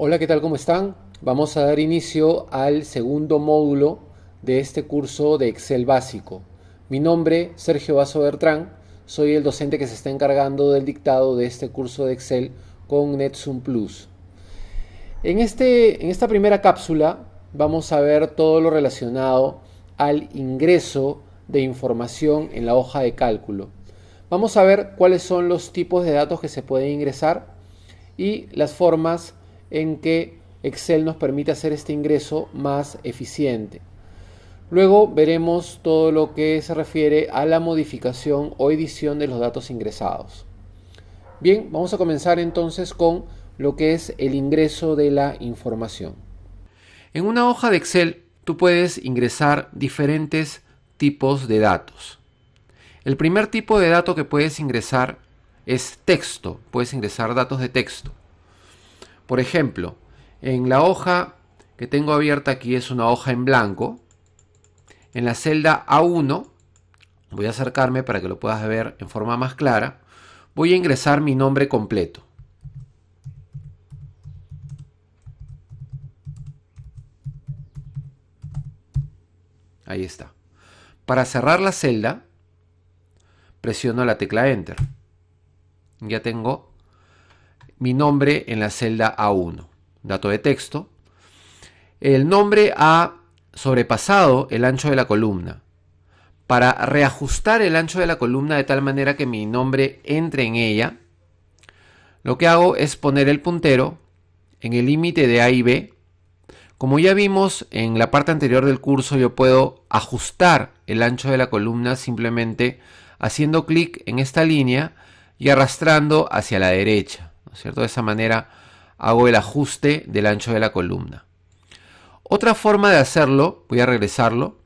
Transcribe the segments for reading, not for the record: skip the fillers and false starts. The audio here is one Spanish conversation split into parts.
Hola, ¿qué tal? ¿Cómo están? Vamos a dar inicio al segundo módulo de este curso de Excel básico. Mi nombre, Sergio Vaso Bertrán, soy el docente que se está encargando del dictado de este curso de Excel con NetZoom Plus. En esta primera cápsula vamos a ver todo lo relacionado al ingreso de información en la hoja de cálculo. Vamos a ver cuáles son los tipos de datos que se pueden ingresar y las formas en que Excel nos permite hacer este ingreso más eficiente. Luego veremos todo lo que se refiere a la modificación o edición de los datos ingresados. Bien, vamos a comenzar entonces con lo que es el ingreso de la información. En una hoja de Excel tú puedes ingresar diferentes tipos de datos. El primer tipo de dato que puedes ingresar es texto. Puedes ingresar datos de texto. Por ejemplo, en la hoja que tengo abierta aquí es una hoja en blanco. En la celda A1, voy a acercarme para que lo puedas ver en forma más clara, voy a ingresar mi nombre completo. Ahí está. Para cerrar la celda, presiono la tecla Enter. Ya tengo mi nombre en la celda A1. Dato de texto. El nombre ha sobrepasado el ancho de la columna. Para reajustar el ancho de la columna de tal manera que mi nombre entre en ella, lo que hago es poner el puntero en el límite de A y B. Como ya vimos en la parte anterior del curso, yo puedo ajustar el ancho de la columna simplemente haciendo clic en esta línea y arrastrando hacia la derecha, ¿no es cierto? De esa manera hago el ajuste del ancho de la columna. Otra forma de hacerlo, voy a regresarlo,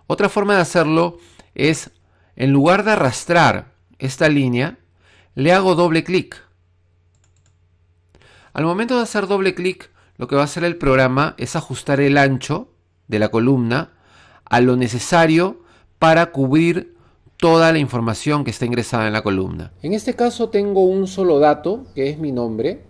otra forma de hacerlo es, en lugar de arrastrar esta línea, le hago doble clic. Al momento de hacer doble clic, lo que va a hacer el programa es ajustar el ancho de la columna a lo necesario para cubrir toda la información que está ingresada en la columna. En este caso tengo un solo dato, que es mi nombre.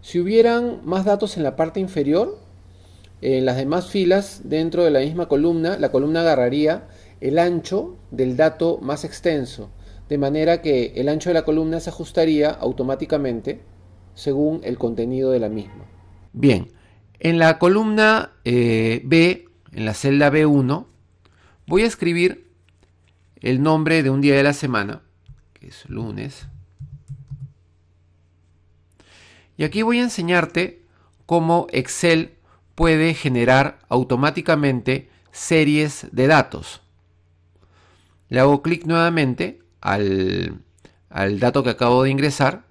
Si hubieran más datos en la parte inferior, en las demás filas dentro de la misma columna, la columna agarraría el ancho del dato más extenso, de manera que el ancho de la columna se ajustaría automáticamente según el contenido de la misma. Bien, en la columna B, en la celda B1, voy a escribir el nombre de un día de la semana, que es lunes. Y aquí voy a enseñarte cómo Excel puede generar automáticamente series de datos. Le hago clic nuevamente al dato que acabo de ingresar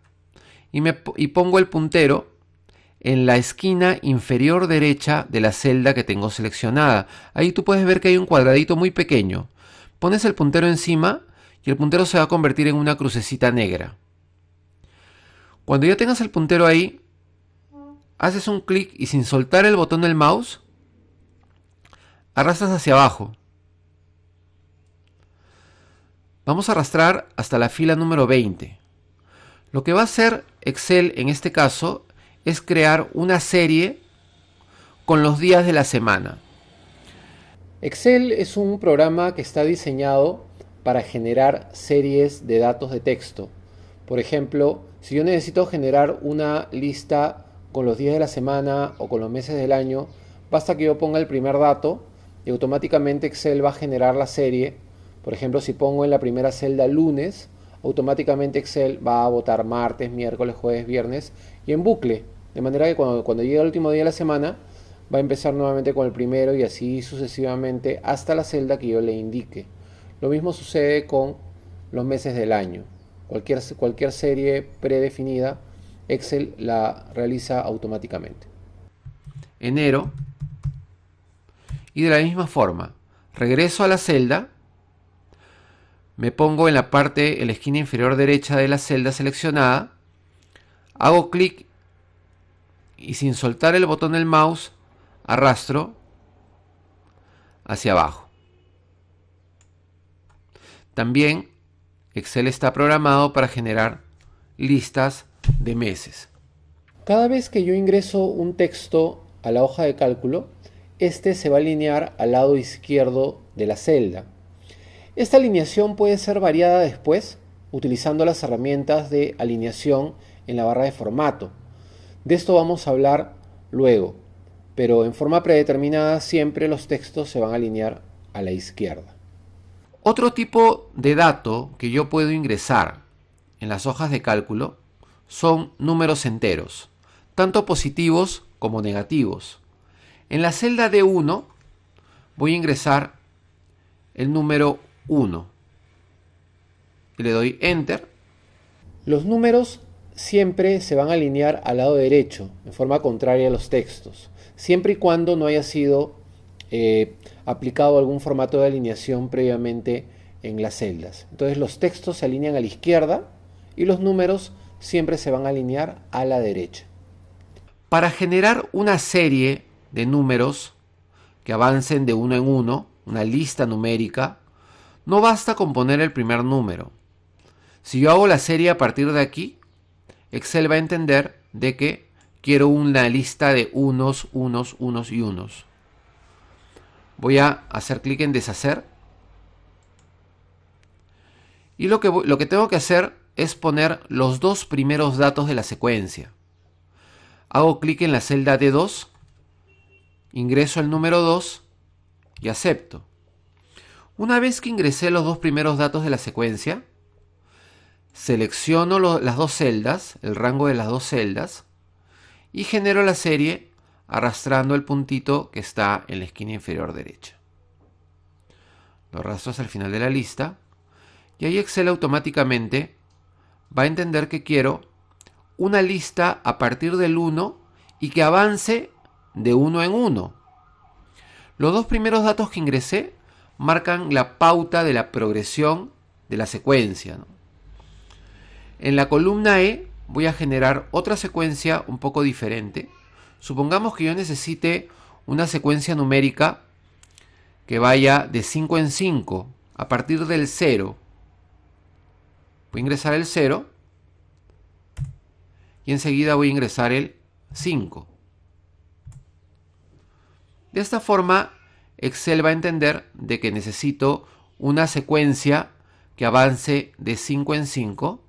y pongo el puntero en la esquina inferior derecha de la celda que tengo seleccionada. Ahí tú puedes ver que hay un cuadradito muy pequeño. Pones el puntero encima y el puntero se va a convertir en una crucecita negra. Cuando ya tengas el puntero ahí, haces un clic y sin soltar el botón del mouse, arrastras hacia abajo. Vamos a arrastrar hasta la fila número 20. Lo que va a hacer Excel en este caso es crear una serie con los días de la semana. Excel es un programa que está diseñado para generar series de datos de texto. Por ejemplo, si yo necesito generar una lista con los días de la semana o con los meses del año, basta que yo ponga el primer dato y automáticamente Excel va a generar la serie. Por ejemplo, si pongo en la primera celda lunes, automáticamente Excel va a botar martes, miércoles, jueves, viernes y en bucle. De manera que cuando llegue el último día de la semana, va a empezar nuevamente con el primero y así sucesivamente hasta la celda que yo le indique. Lo mismo sucede con los meses del año. Cualquier serie predefinida, Excel la realiza automáticamente. Enero. Y de la misma forma, regreso a la celda, me pongo en en la esquina inferior derecha de la celda seleccionada, hago clic y sin soltar el botón del mouse, arrastro hacia abajo. También Excel está programado para generar listas de meses. Cada vez que yo ingreso un texto a la hoja de cálculo, este se va a alinear al lado izquierdo de la celda. Esta alineación puede ser variada después utilizando las herramientas de alineación en la barra de formato. De esto vamos a hablar luego, pero en forma predeterminada siempre los textos se van a alinear a la izquierda. Otro tipo de dato que yo puedo ingresar en las hojas de cálculo son números enteros, tanto positivos como negativos. En la celda D1 voy a ingresar el número 1 y le doy Enter. Los números siempre se van a alinear al lado derecho, en forma contraria a los textos, siempre y cuando no haya sido aplicado algún formato de alineación previamente en las celdas. Entonces los textos se alinean a la izquierda y los números siempre se van a alinear a la derecha. Para generar una serie de números que avancen de uno en uno, una lista numérica, no basta con poner el primer número. Si yo hago la serie a partir de aquí, Excel va a entender de que quiero una lista de unos, unos, unos y unos. Voy a hacer clic en deshacer. Y lo que tengo que hacer es poner los dos primeros datos de la secuencia. Hago clic en la celda D2, ingreso el número 2 y acepto. Una vez que ingresé los dos primeros datos de la secuencia, selecciono las dos celdas, el rango de las dos celdas, y genero la serie arrastrando el puntito que está en la esquina inferior derecha. Lo arrastro hasta el final de la lista y ahí Excel automáticamente va a entender que quiero una lista a partir del 1 y que avance de uno en uno. Los dos primeros datos que ingresé marcan la pauta de la progresión de la secuencia, ¿no? En la columna E voy a generar otra secuencia un poco diferente. Supongamos que yo necesite una secuencia numérica que vaya de 5 en 5 a partir del 0. Voy a ingresar el 0 y enseguida voy a ingresar el 5. De esta forma, Excel va a entender de que necesito una secuencia que avance de 5 en 5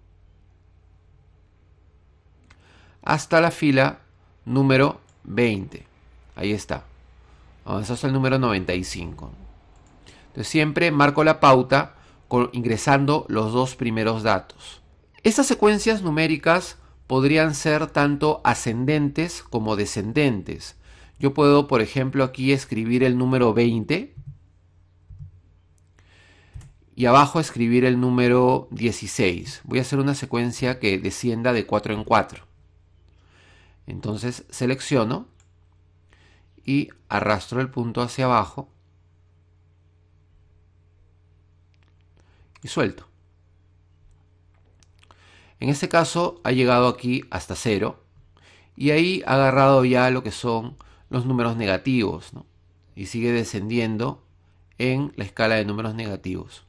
hasta la fila número 20. Ahí está. Avanzó hasta el número 95. Entonces siempre marco la pauta ingresando los dos primeros datos. Estas secuencias numéricas podrían ser tanto ascendentes como descendentes. Yo puedo, por ejemplo, aquí escribir el número 20 y abajo escribir el número 16. Voy a hacer una secuencia que descienda de 4 en 4. Entonces selecciono y arrastro el punto hacia abajo y suelto. En este caso ha llegado aquí hasta 0 y ahí ha agarrado ya lo que son los números negativos, ¿no? Y sigue descendiendo en la escala de números negativos.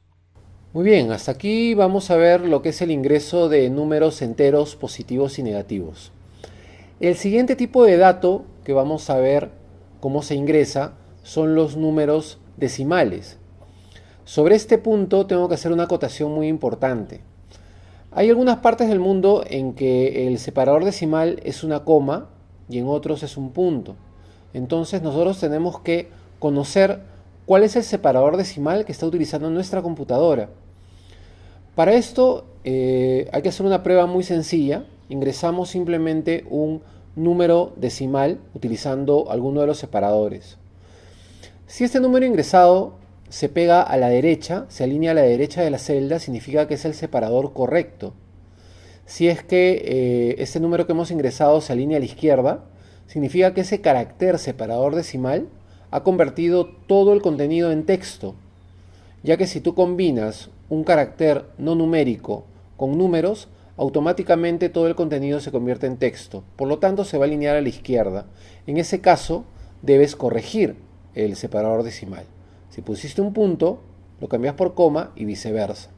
Muy bien, hasta aquí vamos a ver lo que es el ingreso de números enteros positivos y negativos. El siguiente tipo de dato que vamos a ver cómo se ingresa son los números decimales. Sobre este punto tengo que hacer una acotación muy importante. Hay algunas partes del mundo en que el separador decimal es una coma y en otros es un punto. Entonces nosotros tenemos que conocer cuál es el separador decimal que está utilizando nuestra computadora. Para esto hay que hacer una prueba muy sencilla. Ingresamos simplemente un número decimal utilizando alguno de los separadores. Si este número ingresado se pega a la derecha, se alinea a la derecha de la celda, significa que es el separador correcto. Si es que este número que hemos ingresado se alinea a la izquierda, significa que ese carácter separador decimal ha convertido todo el contenido en texto, ya que si tú combinas un carácter no numérico con números, automáticamente todo el contenido se convierte en texto. Por lo tanto, se va a alinear a la izquierda. En ese caso, debes corregir el separador decimal. Si pusiste un punto, lo cambias por coma y viceversa.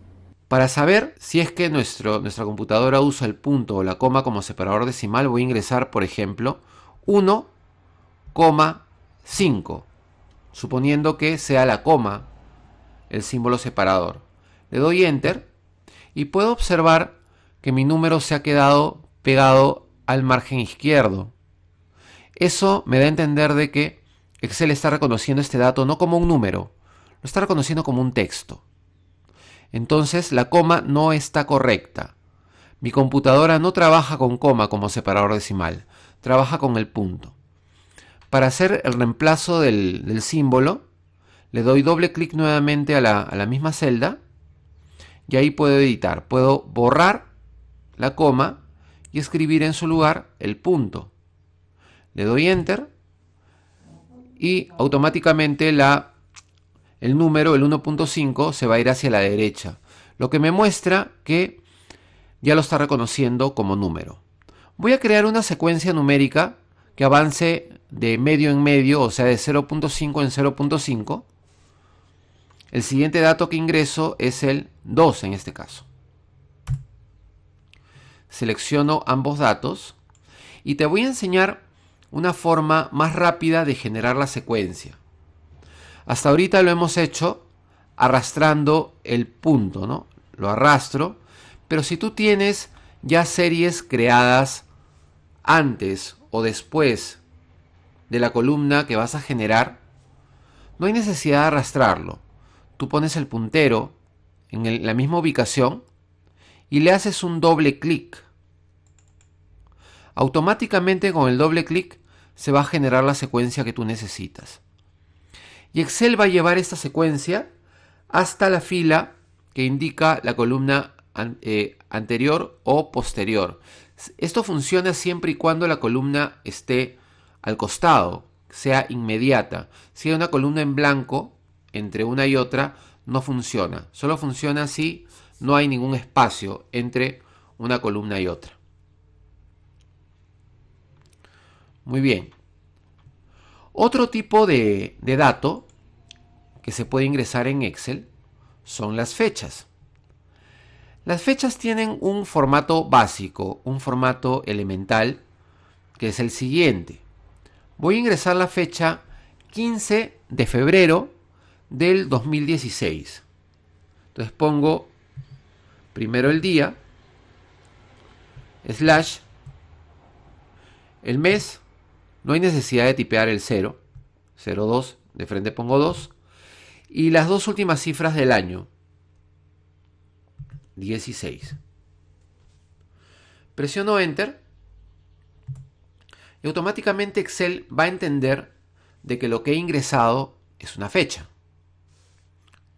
Para saber si es que nuestra computadora usa el punto o la coma como separador decimal, voy a ingresar, por ejemplo, 1,5, suponiendo que sea la coma el símbolo separador. Le doy Enter y puedo observar que mi número se ha quedado pegado al margen izquierdo. Eso me da a entender de que Excel está reconociendo este dato no como un número, lo está reconociendo como un texto. Entonces la coma no está correcta. Mi computadora no trabaja con coma como separador decimal, trabaja con el punto. Para hacer el reemplazo del símbolo, le doy doble clic nuevamente a la misma celda y ahí puedo editar. Puedo borrar la coma y escribir en su lugar el punto. Le doy Enter y automáticamente el número, el 1.5, se va a ir hacia la derecha, lo que me muestra que ya lo está reconociendo como número. Voy a crear una secuencia numérica que avance de medio en medio, o sea de 0.5 en 0.5. El siguiente dato que ingreso es el 2 en este caso. Selecciono ambos datos y te voy a enseñar una forma más rápida de generar la secuencia. Hasta ahorita lo hemos hecho arrastrando el punto, ¿no? Lo arrastro, pero si tú tienes ya series creadas antes o después de la columna que vas a generar, no hay necesidad de arrastrarlo. Tú pones el puntero en la misma ubicación y le haces un doble clic. Automáticamente con el doble clic se va a generar la secuencia que tú necesitas. Y Excel va a llevar esta secuencia hasta la fila que indica la columna anterior o posterior. Esto funciona siempre y cuando la columna esté al costado, sea inmediata. Si hay una columna en blanco entre una y otra, no funciona. Solo funciona si no hay ningún espacio entre una columna y otra. Muy bien. Otro tipo de dato que se puede ingresar en Excel son las fechas. Las fechas tienen un formato básico, un formato elemental, que es el siguiente. Voy a ingresar la fecha 15 de febrero del 2016. Entonces pongo primero el día, slash, el mes, no hay necesidad de tipear el 0, 02, de frente pongo 2, y las dos últimas cifras del año, 16. Presiono Enter y automáticamente Excel va a entender de que lo que he ingresado es una fecha.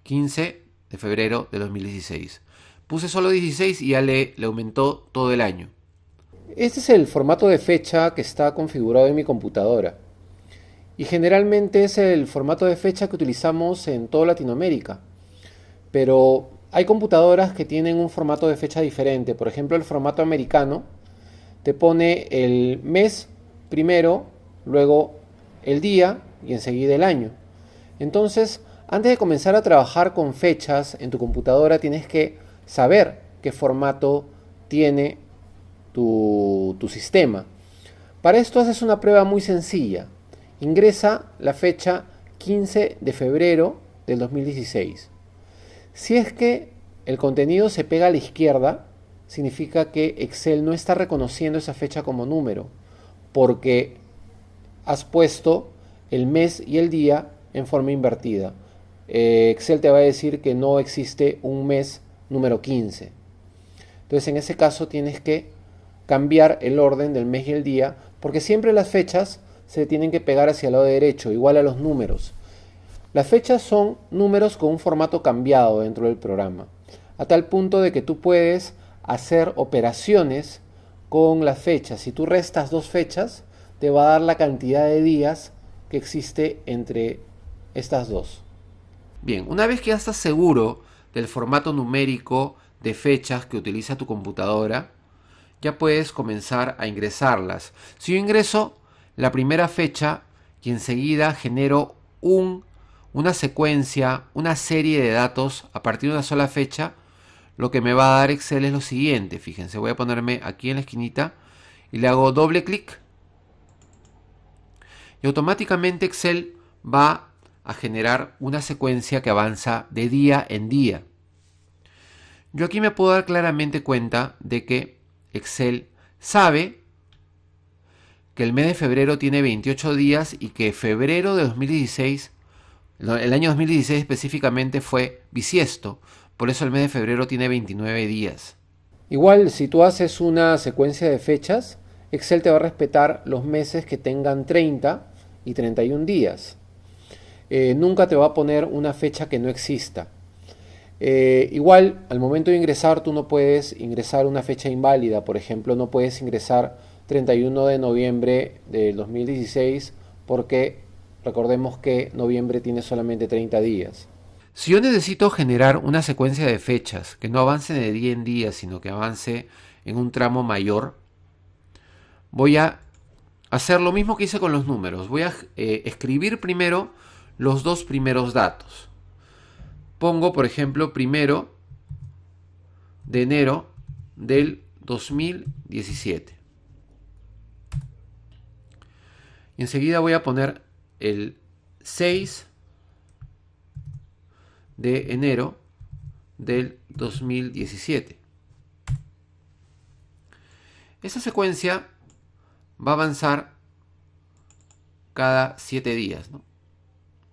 15 de febrero de 2016. Puse solo 16 y ya le aumentó todo el año. Este es el formato de fecha que está configurado en mi computadora. Y generalmente es el formato de fecha que utilizamos en toda Latinoamérica. Pero hay computadoras que tienen un formato de fecha diferente. Por ejemplo, el formato americano te pone el mes primero, luego el día y enseguida el año. Entonces, antes de comenzar a trabajar con fechas en tu computadora, tienes que saber qué formato tiene tu sistema. Para esto haces una prueba muy sencilla. Ingresa la fecha 15 de febrero del 2016. Si es que el contenido se pega a la izquierda, significa que Excel no está reconociendo esa fecha como número, porque has puesto el mes y el día en forma invertida. Excel te va a decir que no existe un mes número 15. Entonces en ese caso tienes que cambiar el orden del mes y el día, porque siempre las fechas se tienen que pegar hacia el lado derecho, igual a los números. Las fechas son números con un formato cambiado dentro del programa, a tal punto de que tú puedes hacer operaciones con las fechas. Si tú restas dos fechas, te va a dar la cantidad de días que existe entre estas dos. Bien, una vez que ya estás seguro del formato numérico de fechas que utiliza tu computadora, ya puedes comenzar a ingresarlas. Si yo ingreso la primera fecha y enseguida genero una secuencia, una serie de datos a partir de una sola fecha, lo que me va a dar Excel es lo siguiente. Fíjense, voy a ponerme aquí en la esquinita y le hago doble clic. Y automáticamente Excel va a generar una secuencia que avanza de día en día. Yo aquí me puedo dar claramente cuenta de que Excel sabe que el mes de febrero tiene 28 días y que febrero de 2016, el año 2016 específicamente, fue bisiesto. Por eso el mes de febrero tiene 29 días. Igual, si tú haces una secuencia de fechas, Excel te va a respetar los meses que tengan 30 y 31 días. Nunca te va a poner una fecha que no exista. Igual, al momento de ingresar, tú no puedes ingresar una fecha inválida. Por ejemplo, no puedes ingresar 31 de noviembre del 2016 porque recordemos que noviembre tiene solamente 30 días. Si yo necesito generar una secuencia de fechas que no avance de día en día, sino que avance en un tramo mayor, voy a hacer lo mismo que hice con los números. Voy a escribir primero los dos primeros datos. Pongo, por ejemplo, 1 de enero del 2017. Y enseguida voy a poner el 6 de enero del 2017. Esa secuencia va a avanzar cada 7 días, ¿no?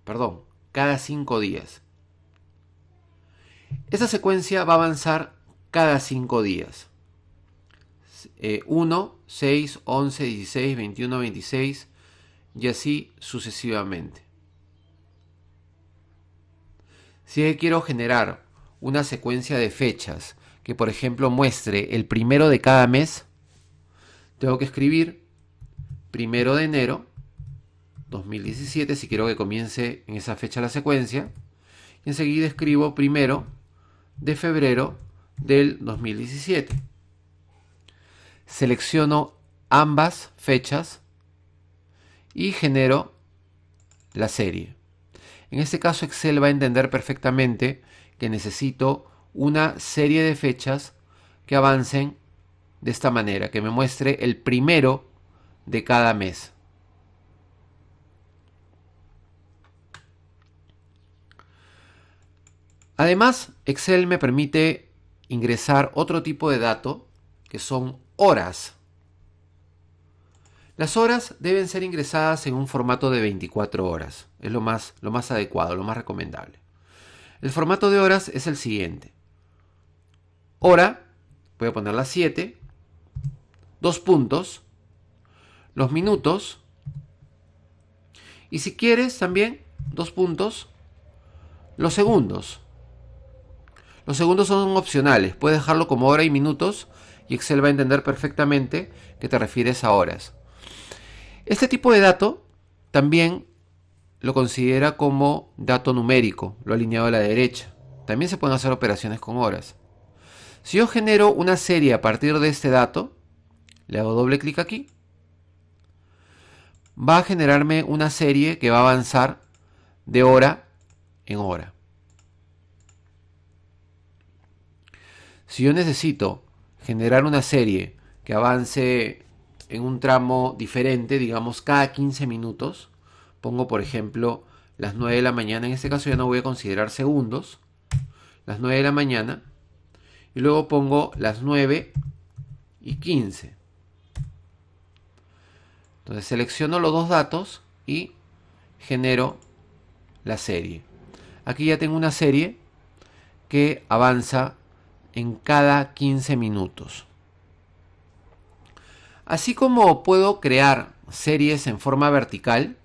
Perdón, cada 5 días. Esa secuencia va a avanzar cada 5 días. 1, 6, 11, 16, 21, 26 y así sucesivamente. Si quiero generar una secuencia de fechas que, por ejemplo, muestre el primero de cada mes, tengo que escribir 1 de enero 2017 si quiero que comience en esa fecha la secuencia. Y enseguida escribo 1 de febrero del 2017. Selecciono ambas fechas y genero la serie. En este caso Excel va a entender perfectamente que necesito una serie de fechas que avancen de esta manera, que me muestre el primero de cada mes. Además, Excel me permite ingresar otro tipo de dato que son horas. Las horas deben ser ingresadas en un formato de 24 horas. Es lo más adecuado, lo más recomendable. El formato de horas es el siguiente. Hora, voy a poner las 7, 2 puntos, los minutos, y si quieres también 2 puntos, los segundos. Los segundos son opcionales, puedes dejarlo como hora y minutos y Excel va a entender perfectamente que te refieres a horas. Este tipo de dato también lo considera como dato numérico, lo alineado a la derecha. También se pueden hacer operaciones con horas. Si yo genero una serie a partir de este dato, le hago doble clic aquí, va a generarme una serie que va a avanzar de hora en hora. Si yo necesito generar una serie que avance en un tramo diferente, digamos cada 15 minutos, pongo por ejemplo las 9 de la mañana, en este caso ya no voy a considerar segundos, las 9 de la mañana, y luego pongo las 9 y 15. Entonces selecciono los dos datos y genero la serie. Aquí ya tengo una serie que avanza en cada 15 minutos. Así como puedo crear series en forma vertical,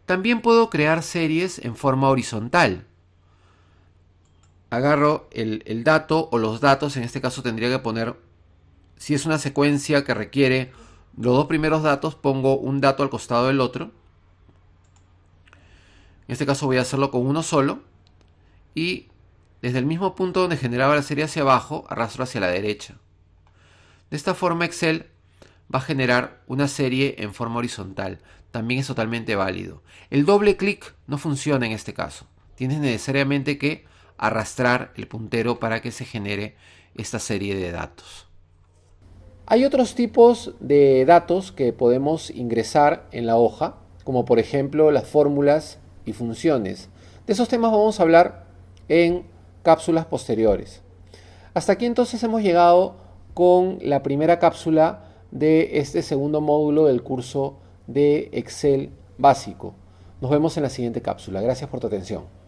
también puedo crear series en forma horizontal. Agarro el dato o los datos, en este caso tendría que poner, si es una secuencia que requiere los dos primeros datos, pongo un dato al costado del otro. En este caso voy a hacerlo con uno solo y desde el mismo punto donde generaba la serie hacia abajo, arrastro hacia la derecha. De esta forma Excel va a generar una serie en forma horizontal. También es totalmente válido. El doble clic no funciona en este caso. Tienes necesariamente que arrastrar el puntero para que se genere esta serie de datos. Hay otros tipos de datos que podemos ingresar en la hoja, como por ejemplo las fórmulas y funciones. De esos temas vamos a hablar en cápsulas posteriores. Hasta aquí entonces hemos llegado con la primera cápsula de este segundo módulo del curso de Excel básico. Nos vemos en la siguiente cápsula. Gracias por tu atención.